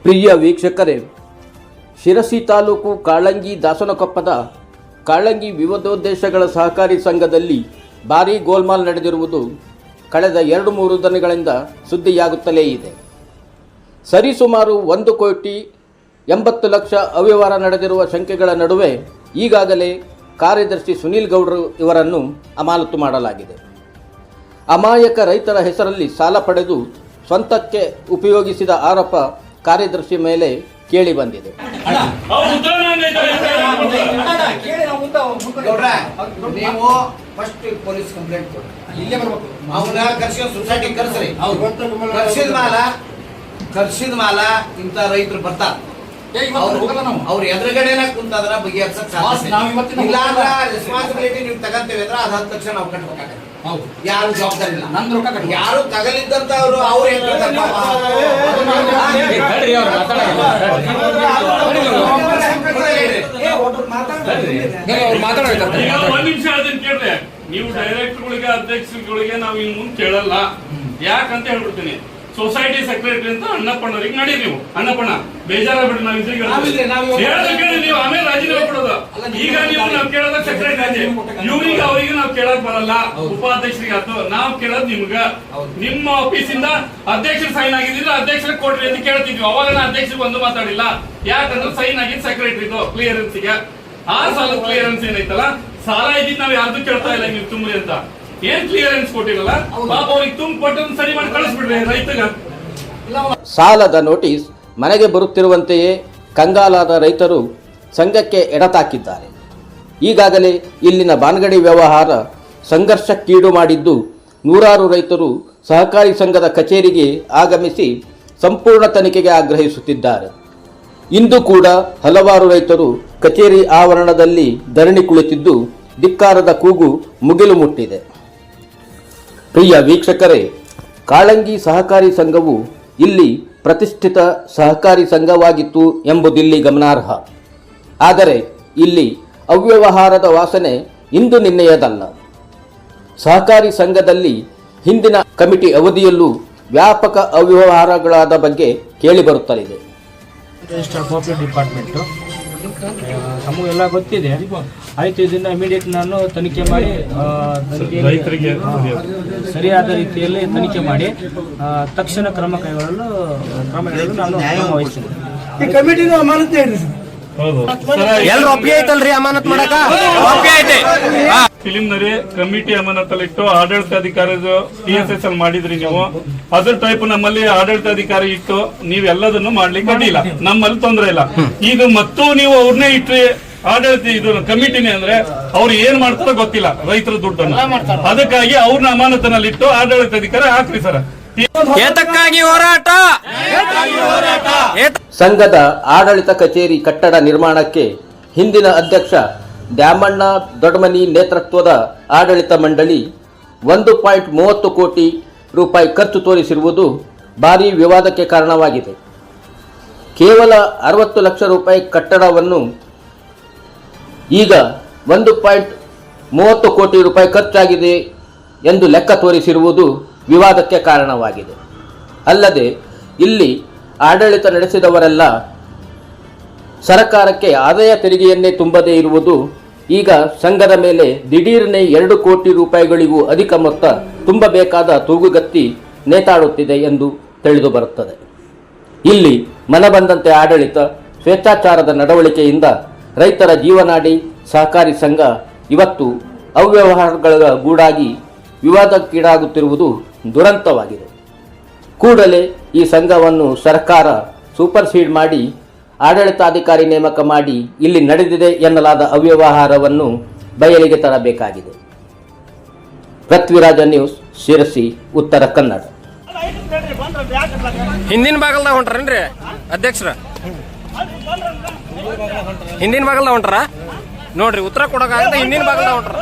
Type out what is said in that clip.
ಪ್ರಿಯ ವೀಕ್ಷಕರೇ, ಶಿರಸಿ ತಾಲೂಕು ಕಾಳಂಗಿ ದಾಸನಕೊಪ್ಪದ ಕಾಳಂಗಿ ವಿವಿಧೋದ್ದೇಶಗಳ ಸಹಕಾರಿ ಸಂಘದಲ್ಲಿ ಭಾರೀ ಗೋಲ್ಮಾಲ್ ನಡೆದಿರುವುದು ಕಳೆದ 2-3 ದಿನಗಳಿಂದ ಸುದ್ದಿಯಾಗುತ್ತಲೇ ಇದೆ. ಸರಿಸುಮಾರು 1,80,00,000 ಅವ್ಯವಹಾರ ನಡೆದಿರುವ ಶಂಕೆಗಳ ನಡುವೆ ಈಗಾಗಲೇ ಕಾರ್ಯದರ್ಶಿ ಸುನೀಲ್ ಗೌಡ್ರು ಇವರನ್ನು ಅಮಾನತು ಮಾಡಲಾಗಿದೆ. ಅಮಾಯಕ ರೈತರ ಹೆಸರಲ್ಲಿ ಸಾಲ ಪಡೆದು ಸ್ವಂತಕ್ಕೆ ಉಪಯೋಗಿಸಿದ ಆರೋಪ ಕಾರ್ಯದರ್ಶಿ ಮೇಲೆ ಕೇಳಿ ಬಂದಿದೆ. ನೀವು ಫಸ್ಟ್ ಪೊಲೀಸ್ ಕಂಪ್ಲೇಂಟ್ ಕೊಡಿ, ಅವನ ಸೊಸೈಟಿ ಕರ್ಸಿದ ಮಾಲ ಇಂತ ರೈತರು ಬರ್ತಾರ, ಅವ್ರ ಎದುರುಗಡೆನ ಕುಂತಾದ್ರ ಬಗೆಹರ್ಸಕ್ ಇಲ್ಲ ಅಂದ್ರ ರೆಸ್ಪಾನ್ಸಿಬಿಲಿಟಿ ನೀವು ತಗಂತೇವೆ ಅಂದ್ರೆ ಅದ್ 10 ಲಕ್ಷ ನಾವು ಕಟ್ಬೇಕಾಗತ್ತೆ. ಯಾರು ಜವಾಬ್ದಾರಿ ಇಲ್ಲ, ಯಾರು ತಗಲಿದ್ದಂತವ್ರು ಅವ್ರು ನೀವು ಡೈರೆಕ್ಟರ್ಗಳಿಗೆ ಅಧ್ಯಕ್ಷರುಗಳಿಗೆ ನಾವು ಇನ್ ಮುಂದೆ ಕೇಳಲ್ಲ. ಯಾಕಂತ ಹೇಳ್ಬಿಡ್ತೀನಿ, ಸೊಸೈಟಿ ಸೆಕ್ರೆಟರಿ ಅಂತ ಅಣ್ಣಪ್ಪಣ್ಣವ್ರಿಗೆ ನಡಿ, ನೀವು ಅಣ್ಣಪ್ಪಣ್ಣ ಬೇಜಾರಾಗ್ಬಿಟ್ಟು ನೀವು ಆಮೇಲೆ ರಾಜೀನಾಮೆ ಕೊಡೋದು. ಈಗ ನೀವು ನಾವು ಕೇಳೋದ ಸೆಕ್ರೆಟರಿ ಇವ್ರಿಗೆ ಅವ್ರಿಗೆ ನಾವು ಕೇಳಕ್ ಬರಲ್ಲ, ಉಪಾಧ್ಯಕ್ಷರಿಗೆ ಆಯ್ತು ನಾವು ಕೇಳೋದು ನಿಮ್ಗ. ನಿಮ್ಮ ಆಫೀಸ್ ಇಂದ ಅಧ್ಯಕ್ಷರು ಸೈನ್ ಆಗಿದ್ರೆ ಅಧ್ಯಕ್ಷರಿಗೆ ಕೊಡ್ರಿ ಅಂತ ಕೇಳ್ತಿದ್ವಿ. ಅವಾಗ ನಾ ಅಧ್ಯಕ್ಷರಿಗೆ ಒಂದು ಮಾತಾಡಿಲ್ಲ, ಯಾಕಂದ್ರೆ ಸೈನ್ ಆಗಿದ್ ಸೆಕ್ರೆಟರಿದು ಕ್ಲಿಯರೆನ್ಸ್ಗೆ. ಆ ಸಾಲ ಕ್ಲಿಯರೆನ್ಸ್ ಏನೈತಲ್ಲ, ಸಾಲ ಇದ್ದಿದ್ ನಾವ್ ಯಾರ್ದು ಕೇಳ್ತಾ ಇಲ್ಲ ನೀವು ತುಂಬ್ರಿ ಅಂತ. ಏನ್ ಕ್ಲಿಯರೆನ್ಸ್ ಕೊಟ್ಟಿರಲ್ಲ, ಪಾಪ ಅವ್ರಿಗೆ ತುಂಬ ಕೊಟ್ಟು ಸರಿ ಮಾಡಿ ಕಳಿಸ್ಬಿಡ್ರಿ ರೈತಗ. ಸಾಲದ ನೋಟಿಸ್ ಮನೆಗೆ ಬರುತ್ತಿರುವಂತೆಯೇ ಕಂಗಾಲಾದ ರೈತರು ಸಂಘಕ್ಕೆ ಎಡತಾಕಿದ್ದಾರೆ. ಈಗಾಗಲೇ ಇಲ್ಲಿನ ಬಾನಗಡಿ ವ್ಯವಹಾರ ಸಂಘರ್ಷಕ್ಕೀಡು ಮಾಡಿದ್ದು ನೂರಾರು ರೈತರು ಸಹಕಾರಿ ಸಂಘದ ಕಚೇರಿಗೆ ಆಗಮಿಸಿ ಸಂಪೂರ್ಣ ತನಿಖೆಗೆ ಆಗ್ರಹಿಸುತ್ತಿದ್ದಾರೆ. ಇಂದು ಕೂಡ ಹಲವಾರು ರೈತರು ಕಚೇರಿ ಆವರಣದಲ್ಲಿ ಧರಣಿ ಕುಳಿತಿದ್ದು ಧಿಕ್ಕಾರದ ಕೂಗು ಮುಗಿಲು ಮುಟ್ಟಿದೆ. ಪ್ರಿಯ ವೀಕ್ಷಕರೇ, ಕಾಳಂಗಿ ಸಹಕಾರಿ ಸಂಘವು ಇಲ್ಲಿ ಪ್ರತಿಷ್ಠಿತ ಸಹಕಾರಿ ಸಂಘವಾಗಿತ್ತು ಎಂಬುದಿಲ್ಲಿ ಗಮನಾರ್ಹ. ಆದರೆ ಇಲ್ಲಿ ಅವ್ಯವಹಾರದ ವಾಸನೆ ಇಂದು ನಿನ್ನೆಯದಲ್ಲ. ಸಹಕಾರಿ ಸಂಘದಲ್ಲಿ ಹಿಂದಿನ ಕಮಿಟಿ ಅವಧಿಯಲ್ಲೂ ವ್ಯಾಪಕ ಅವ್ಯವಹಾರಗಳಾದ ಬಗ್ಗೆ ಕೇಳಿಬರುತ್ತಲಿದೆ. ಡಿಪಾರ್ಟ್ಮೆಂಟು ನಮಗೆಲ್ಲ ಗೊತ್ತಿದೆ. ಆಯ್ತು, ಇದನ್ನ ಇಮಿಡಿಯೇಟ್ ನಾನು ತನಿಖೆ ಮಾಡಿ ಸರಿಯಾದ ರೀತಿಯಲ್ಲಿ ತನಿಖೆ ಮಾಡಿ ತಕ್ಷಣ ಕ್ರಮ ಕೈಗೊಳ್ಳಲು ನಾನು ವಹಿಸ್ತೀನಿ. ಈ ಕಮಿಟಿನ ಅಮಾನತ್ ಫಿಲಿಂನರಿ ಕಮಿಟಿ ಅಮಾನತಲ್ಲಿಟ್ಟು ಆಡಳಿತಾಧಿಕಾರಿ TSS ಅಲ್ಲಿ ಮಾಡಿದ್ರಿ ನೀವು. ಅದ್ರ ಟೈಪ್ ನಮ್ಮಲ್ಲಿ ಆಡಳಿತಾಧಿಕಾರಿ ಇಟ್ಟು ನೀವೆಲ್ಲದನ್ನು ಮಾಡ್ಲಿಕ್ಕೆ ಅಡ್ಡಿಲ್ಲ, ನಮ್ಮಲ್ಲಿ ತೊಂದರೆ ಇಲ್ಲ. ಈಗ ಮತ್ತು ನೀವು ಅವ್ರನ್ನೇ ಇಟ್ರಿ ಆಡಳಿತ ಇದು ಕಮಿಟಿನೇ ಅಂದ್ರೆ ಅವ್ರು ಏನ್ ಮಾಡ್ತಾರೋ ಗೊತ್ತಿಲ್ಲ, ರೈತರ ದುಡ್ಡನ್ನು. ಅದಕ್ಕಾಗಿ ಅವ್ರನ್ನ ಅಮಾನತಿನಲ್ಲಿಟ್ಟು ಆಡಳಿತಾಧಿಕಾರಿ ಹಾಕ್ರಿ ಸರ್. ಹೋರಾಟ. ಸಂಘದ ಆಡಳಿತ ಕಚೇರಿ ಕಟ್ಟಡ ನಿರ್ಮಾಣಕ್ಕೆ ಹಿಂದಿನ ಅಧ್ಯಕ್ಷ ದ್ಯಾಮಣ್ಣ ದೊಡ್ಡಮನಿ ನೇತೃತ್ವದ ಆಡಳಿತ ಮಂಡಳಿ 1.30 ಕೋಟಿ ರೂಪಾಯಿ ಖರ್ಚು ತೋರಿಸಿರುವುದು ಭಾರೀ ವಿವಾದಕ್ಕೆ ಕಾರಣವಾಗಿದೆ. ಕೇವಲ 60 ಲಕ್ಷ ರೂಪಾಯಿ ಕಟ್ಟಡವನ್ನು ಈಗ 1.30 ಕೋಟಿ ರೂಪಾಯಿ ಖರ್ಚಾಗಿದೆ ಎಂದು ಲೆಕ್ಕ ತೋರಿಸಿರುವುದು ವಿವಾದಕ್ಕೆ ಕಾರಣವಾಗಿದೆ. ಅಲ್ಲದೆ ಇಲ್ಲಿ ಆಡಳಿತ ನಡೆಸಿದವರೆಲ್ಲ ಸರ್ಕಾರಕ್ಕೆ ಆದಾಯ ತೆರಿಗೆಯನ್ನೇ ತುಂಬದೇ ಇರುವುದು ಈಗ ಸಂಘದ ಮೇಲೆ ದಿಢೀರನೆ 2 ಕೋಟಿ ರೂಪಾಯಿಗಳಿಗೂ ಅಧಿಕ ಮೊತ್ತ ತುಂಬಬೇಕಾದ ತೂಗುಗತ್ತಿ ನೇತಾಡುತ್ತಿದೆ ಎಂದು ತಿಳಿದು ಬರುತ್ತದೆ. ಇಲ್ಲಿ ಮನಬಂದಂತೆ ಆಡಳಿತ, ಸ್ವೇಚ್ಛಾಚಾರದ ನಡವಳಿಕೆಯಿಂದ ರೈತರ ಜೀವನಾಡಿ ಸಹಕಾರಿ ಸಂಘ ಇವತ್ತು ಅವ್ಯವಹಾರಗಳ ಗೂಡಾಗಿ ವಿವಾದಕ್ಕೀಡಾಗುತ್ತಿರುವುದು ದುರಂತವಾಗಿದೆ. ಕೂಡಲೇ ಈ ಸಂಘವನ್ನು ಸರ್ಕಾರ ಸೂಪರ್ಸೀಡ್ ಮಾಡಿ ಆಡಳಿತಾಧಿಕಾರಿ ನೇಮಕ ಮಾಡಿ ಇಲ್ಲಿ ನಡೆದಿದೆ ಎನ್ನಲಾದ ಅವ್ಯವಹಾರವನ್ನು ಬಯಲಿಗೆ ತರಬೇಕಾಗಿದೆ. ಪೃಥ್ವಿರಾಜ ನ್ಯೂಸ್, ಶಿರಸಿ, ಉತ್ತರ ಕನ್ನಡ. ಹಿಂದಿನ ಬಾಗಲ್ದಾಗ ಹೊಂಟ್ರೇನ್ರಿ ಅಧ್ಯಕ್ಷರ? ಹಿಂದಿನ ಬಾಗಲ್ದಾಗ ಹೊಂಟ್ರ ನೋಡ್ರಿ, ಉತ್ತರ ಕೊಡೋಕಾಗದ ಹಿಂದಿನ ಬಾಗಲ್ದಾಗ ಹೊಂಟ್ರ.